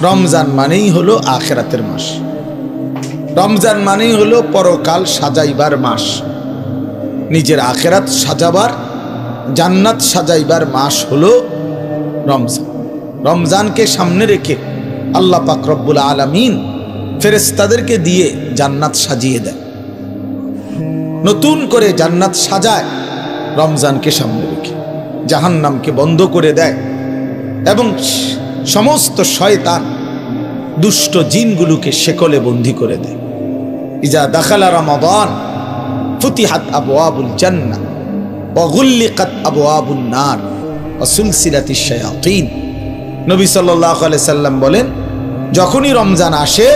রমজান মানেই হলো আখিরাতের মাস, রমজান মানেই হলো পরকাল সাজাইবার মাস, নিজের আখিরাত সাজাবার, জান্নাত সাজাইবার মাস হলো রমজান। রমজানকে সামনে রেখে আল্লাহ পাক রব্বুল আলামিন ফেরেশতাদেরকে দিয়ে জান্নাত সাজিয়ে দেয়, নতুন করে জান্নাত সাজায় রমজানকে সামনে রেখে, জাহান্নামকে বন্ধ করে দেয় এবং সমস্ত শয়তান দুষ্ট জিনগুলোকে শেকলে বন্দী করে দেয়। ইজা দাখালা রমাদান ফুতিহাত আবওয়াবুল জান্নাহ ওয়া গুল্লিকাত আবওয়াবুন নার ওয়া সুলসিলাতিশ শায়াতিন। নবী সাল্লাল্লাহু আলাইহি সাল্লাম বলেন, যখনই রমজান আসে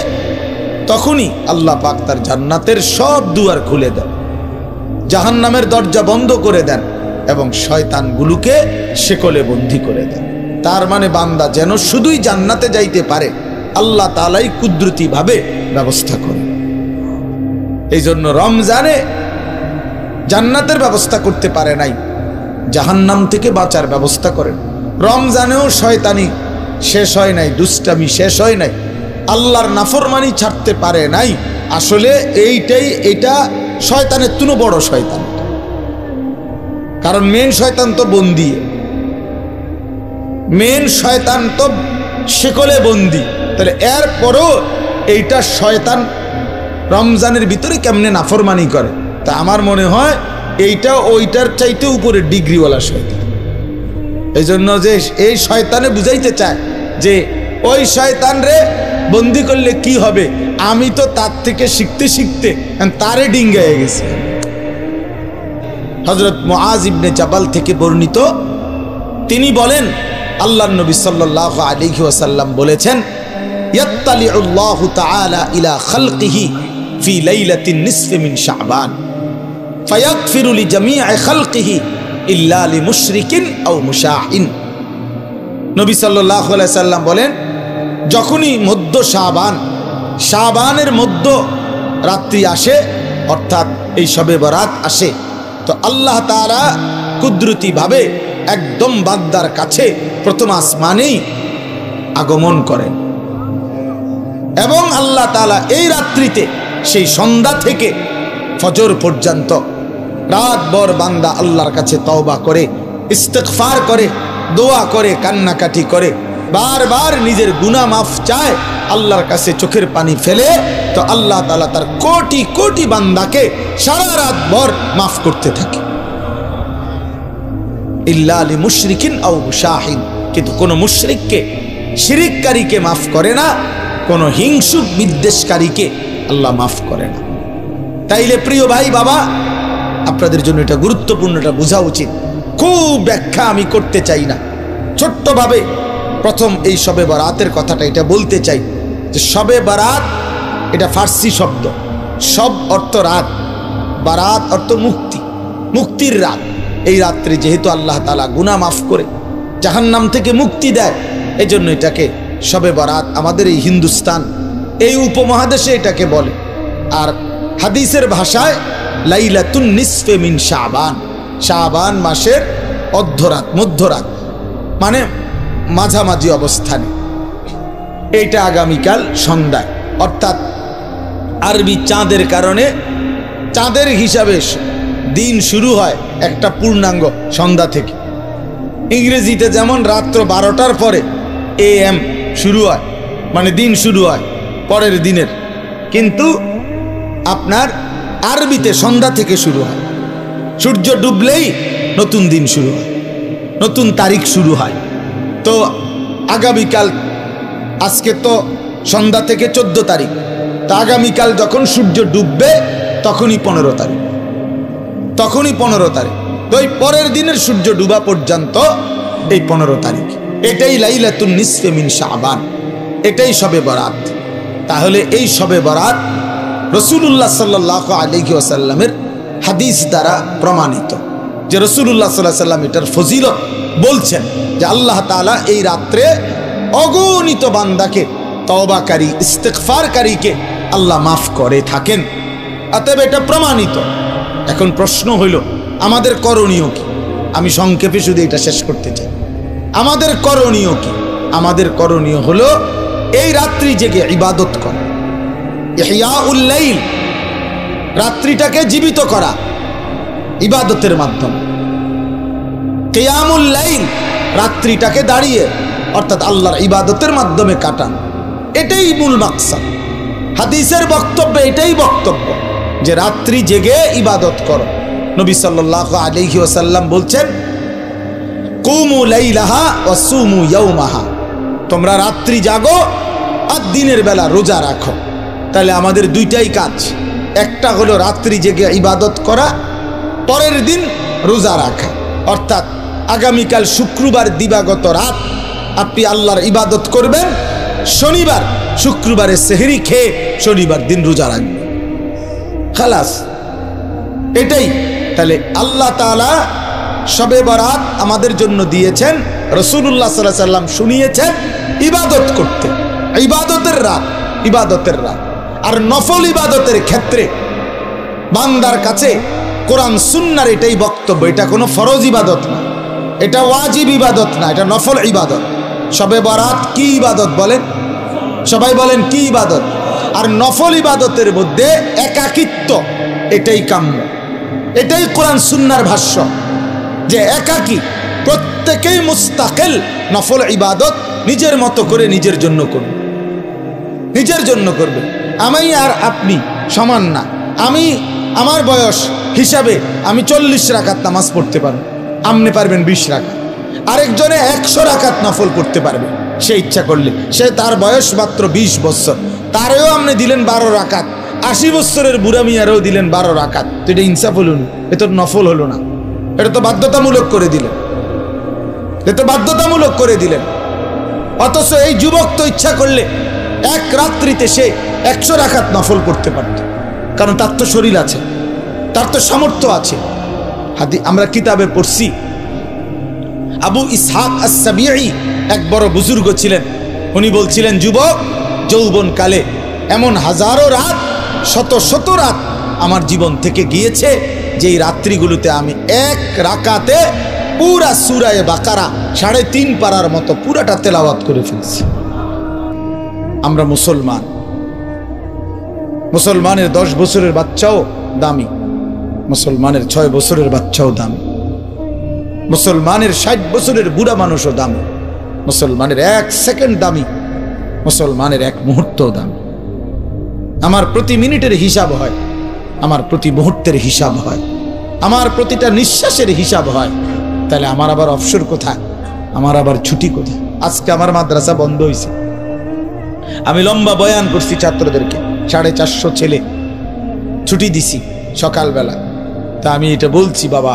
তখনই আল্লাহ পাক তার জান্নাতের সব দুয়ার খুলে দেন, জাহান্নামের দরজা বন্ধ করে দেন এবং শয়তানগুলোকে শেকলে বন্দী করে দেন। তার মানে বান্দা যেন শুধুই জান্নাতে যাইতে পারে আল্লাহ তাআলাই কুদরতি ভাবে ব্যবস্থা করে। এই জন্য রমজানে জান্নাতের ব্যবস্থা করতে পারে নাই, জাহান্নাম থেকে বাঁচার ব্যবস্থা করেন। রমজানেও শয়তানি শেষ হয় নাই, দুষ্টামি শেষ হয় নাই, আল্লাহর নাফরমানি ছাড়তে পারে নাই। আসলে এইটা শয়তানের তুনো বড় শয়তান, কারণ মেন শয়তান তো বন্দী, মেন শয়তান তো শেকলে বন্দী। তাহলে এরপরও এইটা শয়তান রমজানের ভিতরে কেমনে নাফরমানি করে, তা আমার মনে হয় এইটা ওইটার চাইতে উপরে ডিগ্রিওয়ালা শয়তান। এই জন্য যে এই শয়তানে বুঝাইতে চায় যে ওই শয়তান রে বন্দি করলে কি হবে, আমি তো তার থেকে শিখতে শিখতে তারে ডিঙ্গায়ে গেছি। হযরত মুআজ ইবনে জাবাল থেকে বর্ণিত, তিনি বলেন আল্লাহর নবী সাল্লাল্লাহু আলাইহি ওয়াসাল্লাম বলেছেন, ইয়াত্তালিউল্লাহু তাআলা ইলা খালকিহি ফি লাইলাতিন নিসফি মিন শাবান ফায়াগফিরু লিজামিই খালকিহি ইল্লা লিমুশরিকিন আও মুশাহিন। নবী সাল্লাল্লাহু আলাইহি সাল্লাম বলেন, যখনই মধ্য শাবানের মধ্য রাত্রি আসে, অর্থাৎ এই শবে বরাত আসে, তো আল্লাহ তাআলা কুদরতি ভাবে একদম বান্দার কাছে প্রথম আসমানেই আগমন করেন এবং আল্লাহ তাআলা এই রাত্রিতে সেই সন্ধ্যা থেকে ফজর পর্যন্ত রাতভর বান্দা আল্লাহর কাছে তওবা করে, ইস্তিগফার করে, দোয়া করে, কান্নাকাটি করে, বারবার নিজের গুনাহ মাফ চায়, আল্লাহর কাছে চোখের পানি ফেলে, তো আল্লাহ তাআলা তার কোটি কোটি বান্দাকে সারা রাত ভর মাফ করতে থাকে। ইল্লা লিমুশরিকিন আও মুশাহিন, কিন্তু কোন মুশরিককে, শিরিককারীকে মাফ করে না, কোন হিংসুক বিদ্বেষকারীকে আল্লাহ মাফ করে না। তাইলে প্রিয় ভাই বাবা, আপনাদের জন্য এটা গুরুত্বপূর্ণ, এটা বোঝা উচিত। খুব ব্যাখ্যা আমি করতে চাই না, ছোট্টভাবে প্রথম এই শবে বরাতের কথাটা এটা বলতে চাই যে শবে বরাত এটা ফার্সি শব্দ, সব অর্থ রাত, বারাত অর্থ মুক্তি, মুক্তির রাত। এই রাত্রে যেহেতু আল্লাহ তাআলা গুনাহ মাফ করে জাহান্নাম থেকে মুক্তি দেয়, এই জন্য এটাকে শবে বরাত আমাদের এই হিন্দুস্তান, এই উপমহাদেশে এটাকে বলে। আর হাদিসের ভাষায় লাইলাতুন নিসফে মিন শাবান, শাবান মাসের অর্ধরাত, মধ্যরাত, মানে মাঝামাঝি অবস্থানে। এইটা আগামীকাল সন্ধ্যায়, অর্থাৎ আরবি চাঁদের কারণে চাঁদের হিসাবে দিন শুরু হয় একটা পূর্ণাঙ্গ সন্ধ্যা থেকে। ইংরেজিতে যেমন রাত্র 12টার পরে AM শুরু হয়, মানে দিন শুরু হয় পরের দিনের, কিন্তু আপনার আরবিতে সন্ধ্যা থেকে শুরু হয়। সূর্য ডুবলেই নতুন দিন শুরু হয়, নতুন তারিখ শুরু হয়। তো আগামীকাল, আজকে তো সন্ধ্যা থেকে 14 তারিখ, তো আগামীকাল যখন সূর্য ডুববে তখনই 15 তারিখ, তখনই 15 তারিখ। তো এই পরের দিনের সূর্য ডুবা পর্যন্ত এই 15 তারিখ, এটাই লাইলাতুন নিসফে মিন শাবান, এটাই শবে বরাত। তাহলে এই শবে বরাত রাসূলুল্লাহ সাল্লাল্লাহু আলাইহি ওয়াসাল্লামের হাদিস দ্বারা প্রমাণিত যে রাসূলুল্লাহ সাল্লাল্লাহু আলাইহি ওয়াসাল্লাম এটার ফজিলত বলছেন যে আল্লাহ তাআলা এই রাত্রে অগণিত বান্দাকে, তওবাকারী, ইস্তিগফারকারীকে আল্লাহ মাফ করে থাকেন। অতএব এটা প্রমাণিত। এখন প্রশ্ন হইল আমাদের করণীয় কি? আমি সংক্ষেপে শুধু এটা শেষ করতে চাই। আমাদের করণীয় কি? আমাদের করণীয় হলো এই রাত্রি জেগে ইবাদত করা, ইহয়াউল লাইল, রাত্রিটাকে জীবিত করা ইবাদতের মাধ্যমে। কিয়ামুল লাইল, রাত্রিটাকে দাঁড়িয়ে অর্থাৎ আল্লাহর ইবাদতের মাধ্যমে কাটান, এটাই মূল মাকসাদ। হাদিসের বক্তব্যে এটাই বক্তব্য যে রাত্রি জেগে ইবাদত করো। নবী সাল্লাল্লাহু আলাইহি ওয়াসাল্লাম বলছেন, কুমু লাইলাহা ওয়া সুমু ইয়াওমাহা, তোমরা রাত্রি জাগো আর দিনের বেলা রোজা রাখো। তাহলে আমাদের দুইটাই কাজ, একটা হলো রাত্রি জেগে ইবাদত করা, পরের দিন রোজা রাখা। অর্থাৎ আগামীকাল শুক্রবার দিবাগত রাত আপনি আল্লাহর ইবাদত করবেন, শনিবার শুক্রবারে সেহরি খেয়ে শনিবার দিন রোজা রাখবেন, খালাস, এটাই। তাহলে আল্লাহ তাআলা শবে বরাত আমাদের জন্য দিয়েছেন, রাসূলুল্লাহ সাল্লাল্লাহু আলাইহি ওয়াসাল্লাম শুনিয়েছেন ইবাদত করতে, ইবাদতের রাত, ইবাদতের রাত। আর নফল ইবাদতের ক্ষেত্রে বান্দার কাছে কোরআন সুন্নাহর এটাই বক্তব্য, এটা কোনো ফরজ ইবাদত না, এটা ওয়াজিব ইবাদত না, এটা নফল ইবাদত। শবে বরাত কি ইবাদত বলেন? সবাই বলেন কি ইবাদত? আর নফল ইবাদতের মধ্যে একাকিত্ব, এটাই কাম্য, এটাই কোরআন সুন্নাহর ভাষ্য, যে একাকী, প্রত্যেকেই মুস্তাকিল নফল ইবাদত নিজের মতো করে নিজের জন্য করবে, নিজের জন্য করবে। আমি আর আপনি সমান না। আমি আমার বয়স হিসাবে আমি 40 রাকাত নামাজ পড়তে পারবো, আপনি পারবেন 20 রাকাত, আরেকজনে 100 রাকাত নফল পড়তে পারবে সে ইচ্ছা করলে। সে তার বয়স মাত্র 20 বছর, তারেও আপনি দিলেন 12 রাকাত, 80 বছরের বুড়া মিয়ারেও দিলেন 12 রাকাত। তো এটা ইনসাফ হলো না, এটা তো নফল হলো না, এটা তো বাধ্যতামূলক করে দিলেন, এটা তো বাধ্যতামূলক করে দিলেন। অথচ এই যুবক তো ইচ্ছা করলে এক রাত্রিতে সে 100 রাকাত নফল পড়তে পারত, কারণ তার তো শরীর আছে, তার তো সামর্থ্য আছে। আমরা কিতাবে পড়ছি, আবু ইসহাক আস-সাবিঈ এক বড় বুজুর্গ ছিলেন, উনি বলছিলেন, যুবক যৌবন কালে এমন হাজারো রাত, শত শত রাত আমার জীবন থেকে গিয়েছে, যেই রাত্রিগুলোতে আমি এক রাকাতে পুরা সূরা বাকারা 3.5 পারার মতো পুরাটা তেলাওয়াত করে ফেলছি। আমরা মুসলমান, মুসলমানের 10 বছরের বাচ্চাও দামি, মুসলমানের 6 বছরের বাচ্চাও দামি, মুসলমানের 60 বছরের বুড়া মানুষও দামি, মুসলমানের 1 সেকেন্ড দামি, মুসলমানের 1 মুহূর্ত দামি। আমার প্রতি মিনিটের হিসাব হয়, আমার প্রতি মুহূর্তের হিসাব হয়, আমার প্রতিটা নিঃশ্বাসের হিসাব হয়। তাহলে আমার আবার অবসর কোথায়? আমার আবার ছুটি কোথায়? আজকে আমার মাদ্রাসা বন্ধ হয়েছে, আমি লম্বা বয়ান করছি ছাত্রদেরকে, 450 ছেলে ছুটি দিছি সকালবেলা। তা আমি এটা বলছি, বাবা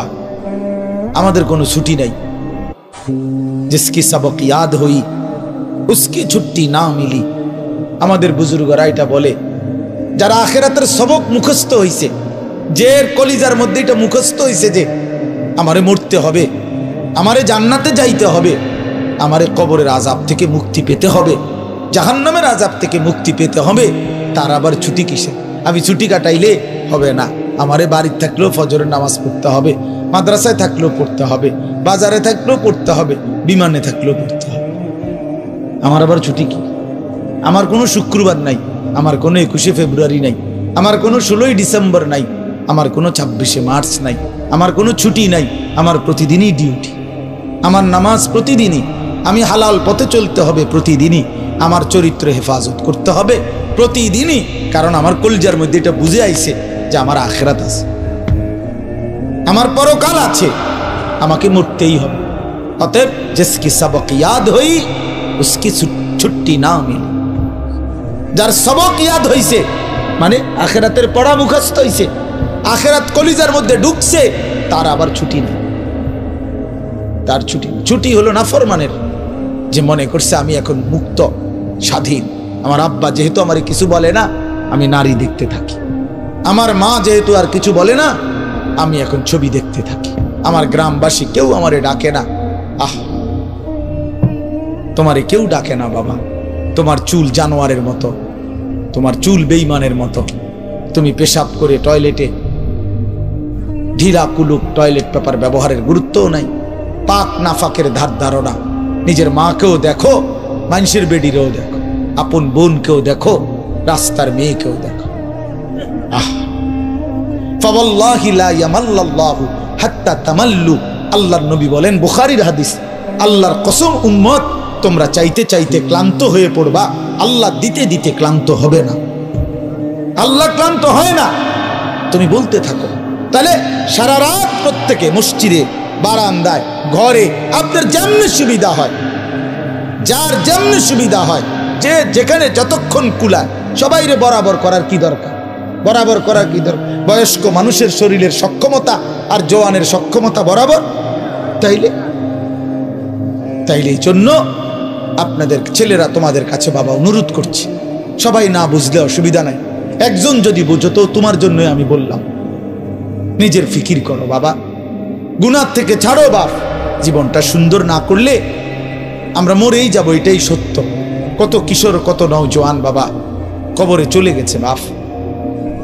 আমাদের কোনো ছুটি নাই, জিসকি সবক ইয়াদ হই উসকি ছুটি না মিলি। আমাদের বুজুর্গরা এটা বলে, যারা আখিরাতের সবক মুখস্থ হইছে, যে কলিজার মধ্যে এটা মুখস্থ হইছে যে আমারে মরতে হবে, আমারে জান্নাতে যাইতে হবে, আমারে কবরের আযাব থেকে মুক্তি পেতে হবে, জাহান্নামের আযাব থেকে মুক্তি পেতে হবে, তার আবার ছুটি কিসে? আমি ছুটি কাটাইলে হবে না, আমারে বাড়িতে থাকলেও ফজরের নামাজ পড়তে হবে, মাদ্রাসায় থাকলেও পড়তে হবে, বাজারে থাকলেও পড়তে হবে, বিমানে থাকলেও পড়তে হবে। আমার আবার ছুটি কি? আমার কোনো শুক্রবার নাই, আমার কোনো 21শে ফেব্রুয়ারি নাই, আমার কোনো 16ই ডিসেম্বর নাই, আমার কোনো 26শে মার্চ নাই, আমার কোনো ছুটি নাই। আমার প্রতিদিনই ডিউটি, আমার নামাজ প্রতিদিনই, আমি হালাল পথে চলতে হবে প্রতিদিনই, আমার চরিত্র হেফাজত করতে হবে প্রতিদিনই, কারণ আমার কলিজার মধ্যে এটা বুঝে আইছে যে আমার আখিরাত আছে, আমার পরকাল আছে, আমাকে মরতেই হবে। অতএব জিসকি সবক ইয়াদ হই উসকি ছুটি না মিলি। যার সবক ইয়াদ হইছে মানে আখিরাতের পড়া মুখস্থ হইছে, আখিরাত কলিজার মধ্যে ঢুকছে, তার আবার ছুটি নেই, তার ছুটি। ছুটি হলো নাফরমানের, যে মনে করছে আমি এখন মুক্ত স্বাধীন, আমার আব্বা যেহেতু আমারে কিছু বলে না, আমি নারী দেখতে থাকি, আমার মা যেহেতু আর কিছু বলে না, আমি এখন ছবি দেখতে থাকি, আমার গ্রামবাসী কেউ আমারে ডাকে না। আহ, তোমারে কেউ ডাকে না বাবা, তোমার চুল জানোয়ারের মতো, তোমার চুল বেঈমানের মতো, তুমি পেশাব করে টয়লেটে ঢিলা কুলুক টয়লেট পেপার ব্যবহারের গুরুত্বও নাই, পাক নাফাকের ধার ধারণা, নিজের মাকেও দেখো, মানুষের বেডিরেও দেখো, আপন বোনকেও দেখো, রাস্তার মেয়েকেও দেখো। ফাওয়াল্লাহি লা ইয়ামাল্লাল্লাহু হাত্তা তামাল্লু। আল্লাহর নবী বলেন, বুখারীর হাদিস, আল্লাহর কসম উম্মত, তোমরা চাইতে চাইতে ক্লান্ত হয়ে পড়বা, আল্লাহ দিতে দিতে ক্লান্ত হবে না। আল্লাহ ক্লান্ত হয় না, তুমি বলতে থাকো। তাহলে সারা রাত প্রত্যেকে মসজিদে, বারান্দায়, ঘরে, আপনার যেমনি সুবিধা হয়, যার যেমনি সুবিধা হয়, যে যেখানে যতক্ষণ কুলায়, সবাইরে বরাবর করার কি দরকার? বরাবর করার কি দরকার? বয়স্ক মানুষের শরীরের সক্ষমতা আর জওয়ানের সক্ষমতা বরাবর। তাইলে এই জন্য আপনাদের ছেলেরা তোমাদের কাছে বাবা অনুরোধ করছি, সবাই না বুঝলে অসুবিধা নাই, একজন যদি বুঝো তো তোমার জন্য আমি বললাম, নিজের ফিকির করো বাবা, গুনাহ থেকে ছাড়ো বাপ। জীবনটা সুন্দর না করলে আমরা মরেই যাব, এটাই সত্য। কত কিশোর, কত নওজোয়ান বাবা কবরে চলে গেছে বাপ।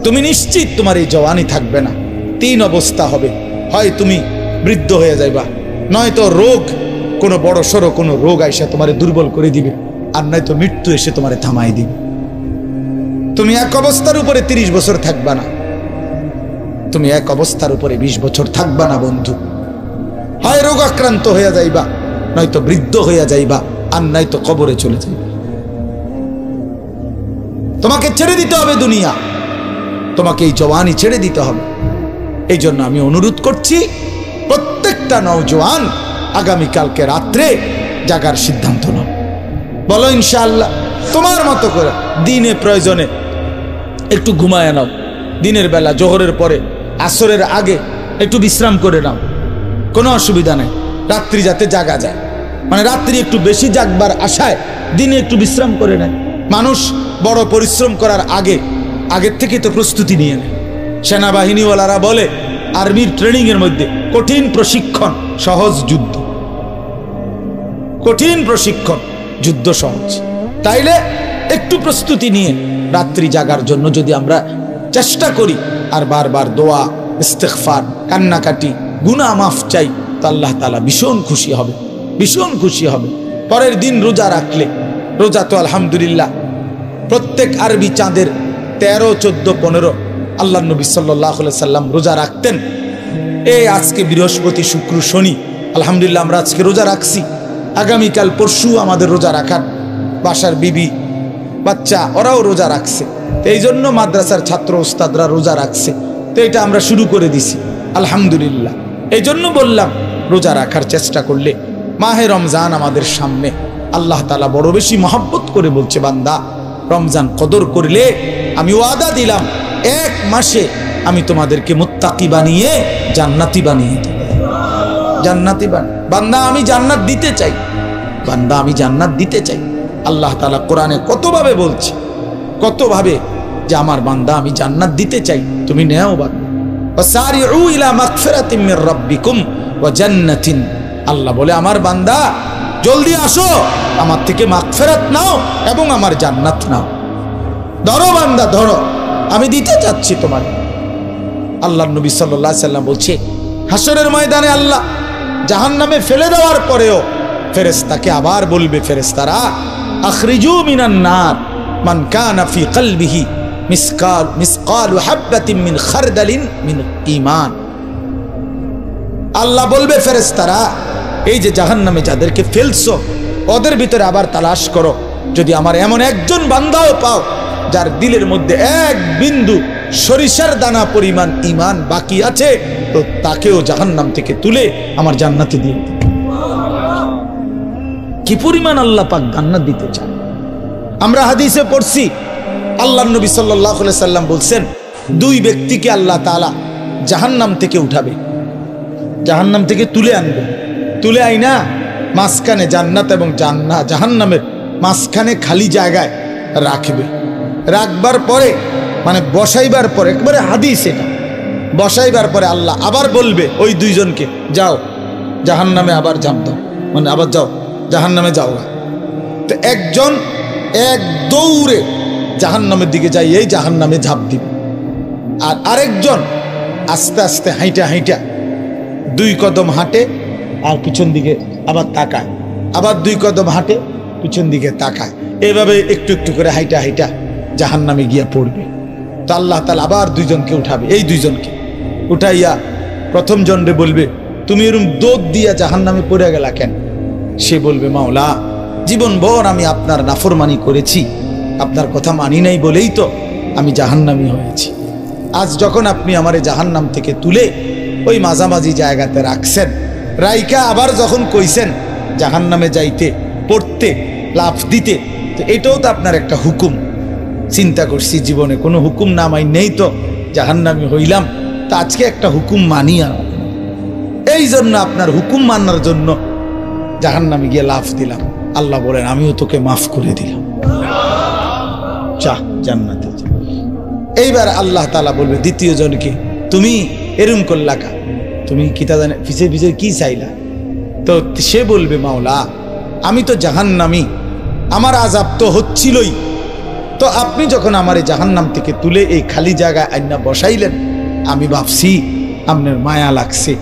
তুমি নিশ্চিত তোমার এই জওয়ানি থাকবে না, 3 অবস্থা হবে, হয় তুমি বৃদ্ধ হয়ে যাইবা, নয়তো রোগ, কোনো বড় সড়ো কোনো রোগ আইসা তোমারে দুর্বল করে দিবে, আর নয়তো মৃত্যু এসে তোমারে থামাই দিবে। তুমি এক অবস্থার উপরে 30 বছর থাকবা না, তুমি এক অবস্থার উপরে 20 বছর থাকবা না বন্ধু। হয় রোগ আক্রান্ত হয়ে যাইবা, নয়তো বৃদ্ধ হয়ে যাইবা, আর নয়তো কবরে চলে যাইবা। তোমাকে ছেড়ে দিতে হবে দুনিয়া, তোমাকে এই জওয়ানি ছেড়ে দিতে হবে। এই জন্য আমি অনুরোধ করছি, প্রত্যেকটা নওজোয়ান আগামীকালকে রাত্রে জাগার সিদ্ধান্ত নাও। বলো ইনশাআল্লাহ, তোমার মতো করে দিনে প্রয়োজনে একটু ঘুমায় নাও, দিনের বেলা জোহরের পরে, আসরের আগে একটু বিশ্রাম করে নাও, কোনো অসুবিধা নেই। রাত্রি যাতে জাগা যায়, মানে রাত্রি একটু বেশি জাগবার আশায় দিনে একটু বিশ্রাম করে নেয়। মানুষ বড় পরিশ্রম করার আগের থেকে তো প্রস্তুতি নিয়ে নেয়। সেনাবাহিনীওয়ালারা বলে, আর্মির ট্রেনিং এর মধ্যে কঠিন প্রশিক্ষণ, সহজ যুদ্ধ। কঠিন প্রশিক্ষণ, যুদ্ধ সহজ। তাইলে একটু প্রস্তুতি নিয়ে রাত্রি জাগার জন্য যদি আমরা চেষ্টা করি, আর বারবার দোয়া, ইস্তেগফার, কান্নাকাটি, গুনাহ মাফ চাই, তো আল্লাহ তাআলা ভীষণ খুশি হবে, ভীষণ খুশি হবে। পরের দিন রোজা রাখলে, রোজা তো আলহামদুলিল্লাহ প্রত্যেক আরবি চাঁদের 13, 14, 15 আল্লাহ নবী সাল্লাল্লাহু আলাইহি সাল্লাম রোজা রাখতেন। এই আজকে বৃহস্পতি, শুক্র, শনি, আলহামদুলিল্লাহ আমরা আজকে রোজা রাখছি। আগামীকাল পরশু আমাদের রোজা রাখার, বাসার বিবি বাচ্চা ওরাও রোজা রাখছে, এই জন্য মাদ্রাসার ছাত্র ওস্তাদরা রোজা রাখছে, তো এটা আমরা শুরু করে দিছি আলহামদুলিল্লাহ। এই জন্য বললাম, রোজা রাখার চেষ্টা করলে, মাহে রমজান আমাদের সামনে, আল্লাহ তাআলা বড় বেশি মহব্বত করে বলছে, বান্দা রমজান কদর করলে আমি ওয়াদা দিলাম 1 মাসে আমি তোমাদেরকে মুত্তাকি বানিয়ে জান্নাতি বানিয়ে দেব। জান্নাতি বান্দা আমি জান্নাত দিতে চাই, বান্দা আমি জান্নাত দিতে চাই। আল্লাহ তাআলা কোরআনে কতভাবে বলছে, কতভাবে যে আমার বান্দা আমি জান্নাত দিতে চাই, তুমি নেও বান্দা। ওয়াসারিউ ইলা মাগফিরাতিম মির রাব্বিকুম ওয়া জান্নাতিন। আল্লাহ বলে, আমার বান্দা জলদি আসো, আমার থেকে মাগফিরাত নাও এবং আমার জান্নাত নাও। ধরো বান্দা ধরো, আমি দিতে চাচ্ছি তোমার। আল্লাহ নবী সাল্লাল্লাহু আলাইহি সাল্লাম বলছে, হাসরের ময়দানে আল্লাহ জাহান্নামে ফেলে দেওয়ার পরেও ফেরেশতাকে আবার বলবে, ফেরেশতারা আখরিজু মিনান নার মান কানা ফি কলবিহি মিসকালু হাববাতিন মিন খারদালিন মিন ঈমান। আল্লাহ বলবে, ফেরেশতারা এই যে জাহান্নামে যাদেরকে ফেলছো, ওদের ভিতরে আবার তালাশ করো, যদি আমার এমন একজন বান্দাও পাও যার দিলের মধ্যে 1 বিন্দু সরিষার দানা পরিমাণ ঈমান বাকি আছে, তো তাকেও জাহান্নাম থেকে তুলে আমার জান্নাতে দিয়ে দিন। কি পরিমাণ আল্লাহ পাক জান্নাত দিতে চান। আমরা হাদিসে পড়ছি, আল্লাহর নবী সাল্লাল্লাহু আলাইহি সাল্লাম বলছেন, 2 ব্যক্তিকে আল্লাহ তাআলা জাহান্নাম থেকে উঠাবে, জাহান্নাম থেকে তুলে আনবে, তুলে আইনা মাঝখানে জান্নাত এবং জাহান্নামের মাঝখানে খালি জায়গায় রাখবে। রাখবার পরে, মানে বসাইবার পরে, একবারে হাদিস এটা, বসাইবার পরে আল্লাহ আবার বলবে ওই 2 জনকে, যাও জাহান্নামে আবার ঝাঁপ দাও, মানে আবার যাও জাহান্নামে যাও। তো একজন এক দৌড়ে জাহান্নামের দিকে যাই, এই জাহান্নামে ঝাঁপ দিবে, আর আরেকজন আস্তে আস্তে হাইটা হাইটা 2 কদম হাঁটে, আর পিছন দিকে আবার তাকায়, আবার 2 কদম হাঁটে, পিছন দিকে তাকায়, এভাবে একটু একটু করে হাইটা হাইটা জাহান্নামে গিয়া পড়বে। তো আল্লাহ তাআলা আবার দুইজনকে উঠাবে, এই দুইজনকে উঠাইয়া প্রথম জনরে বলবে, তুমি এরকম দৌড় দিয়া জাহান্নামে পড়ে গেলা কেন? সে বলবে, মাওলা জীবনভর আমি আপনার নাফরমানি করেছি, আপনার কথা মানি নাই বলেই তো আমি জাহান্নামী হয়েছি। আজ যখন আপনি আমারে জাহান্নাম থেকে তুলে ওই মাঝামাঝি জায়গাতে রাখছেন, রাইকা আবার যখন কইছেন জাহান্নামে যাইতে, পড়তে, লাফ দিতে, তো এটাও তো আপনার একটা হুকুম। চিন্তা করছি জীবনে কোনো হুকুম না মাই নেই তো জাহান্নামী হইলাম, তা আজকে একটা হুকুম মানিয়া, এই জন্য আপনার হুকুম মানার জন্য জাহান্নামে গিয়ে লাফ দিলাম। আল্লাহ বলেন, আমিও তোকে মাফ করে দিলাম, যা জান্নাতে যা। এইবার আল্লাহ তাআলা বলবে দ্বিতীয় জনকে, তুমি এরম করলা কা, তুমি কি তা জানে পিছে পিছে কি চাইলা? তো সে বলবে, মাওলা আমি তো জাহান্নামী, আমার আযাব তো হচ্ছিলই, তো আপনি যখন আমার এই জাহান্নাম থেকে তুলে এই খালি জায়গায় আইনা বসাইলেন, আমি ভাবছি আপনার মায়া লাগছে,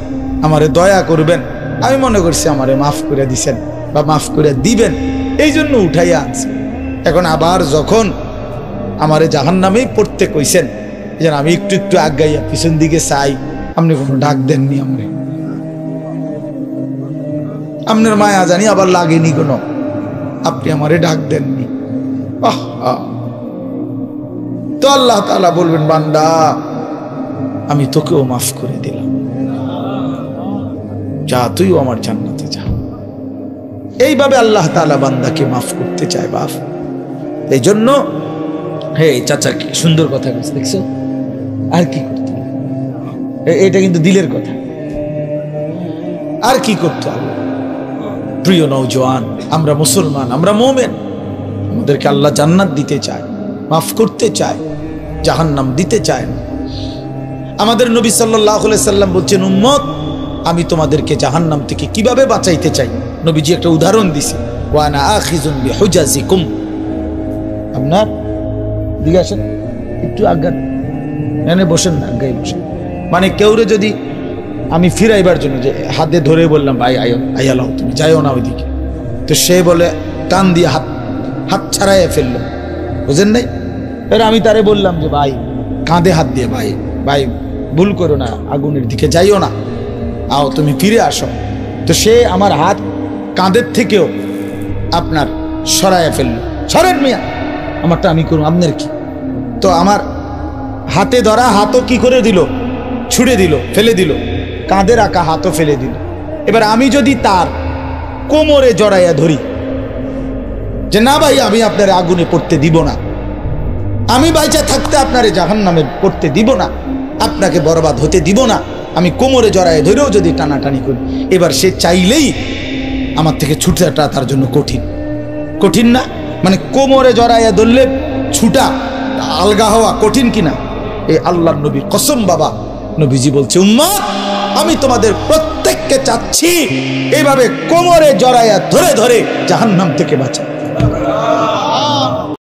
আমারে দয়া করবেন, আমি মনে করছি আমারে মাফ করে দিছেন বা মাফ করে দিবেন, এই জন্য উঠাইয়া আনছি। এখন আবার যখন আমারে জাহান্নামেই পড়তে কইছেন, যেন আমি একটু একটু আগাইয়া পিছন দিকে চাই, আপনি কোনো ডাক দেননি, আমরে আপনার মায়া জানি আবার লাগেনি কোনো, আপনি আমারে ডাক দেননি। তো আল্লাহ তাআলা বলবেন, বান্দা আমি তোকেও মাফ করে দিলাম, যা তুইও আমার জান্নাতে যা। এইভাবে আল্লাহ তাআলা বান্দাকে মাফ করতে চায় বাপ। এই জন্য হে চাচা কি সুন্দর কথা বলছে, দেখছো? আর কি করতে, এটা কিন্তু দিলের কথা, আর কি করতে হবে? প্রিয় নওজোয়ান, আমরা মুসলমান, আমরা মুমিন, আমাদেরকে আল্লাহ জান্নাত দিতে চায়, মাফ করতে চায়, জাহান্নাম দিতে চায় না। আমাদের নবী সাল্লাল্লাহু আলাইহি সাল্লাম বলছেন, উম্মত আমি তোমাদেরকে জাহান্নাম থেকে কিভাবে বাঁচাইতে চাই। নবীজি একটা উদাহরণ দিছে, ওয়া আনা আখিযুন বিহুজাজিকুম। আপনার দিকে আসেন, একটু আজ্ঞা এনে বসেন না, আজ্ঞায় বসেন। মানে কেউরে যদি আমি ফিরাইবার জন্য যে হাতে ধরে বললাম, ভাই আয়ালাও তুমি যাইও না ওইদিকে, তো সে বলে টান দিয়ে হাত ছাড়াইয়া ফেললো, বুঝেন নাই? এবার আমি তারে বললাম যে ভাই কাঁধে হাত দিয়ে, ভাই ভাই ভুল করো না, আগুনের দিকে যাইও না, আও তুমি ফিরে আসো। তো সে আমার হাত কাঁধের থেকেও আপনার সরাইয়া ফেললো, সরেন মিয়া, আমারটা আমি করুন, আপনার কি? তো আমার হাতে ধরা হাতও কি করে দিল, ছুড়ে দিল, ফেলে দিল, কাঁধে রাখা হাতও ফেলে দিল। এবার আমি যদি তার কোমরে জড়াইয়া ধরি যে না ভাই আমি আপনার আগুনে পড়তে দিব না, আমি বাইচা থাকতে আপনারে জাহান্নামে পড়তে দিব না, আপনাকে বরবাদ হতে দিব না, আমি কোমরে জড়াইয়া ধরেও যদি টানাটানি করি, এবার সে চাইলেই আমার থেকে ছুটাটা তার জন্য কঠিন, কঠিন না? মানে কোমরে জড়াইয়া ধরলে ছুটা আলগা হওয়া কঠিন কিনা? এই আল্লাহর নবীর কসম বাবা, নবীজি বলছে, উম্মাহ আমি তোমাদের প্রত্যেককে চাচ্ছি এইভাবে কোমরে জড়াইয়া ধরে ধরে জাহান্নাম থেকে বাঁচা।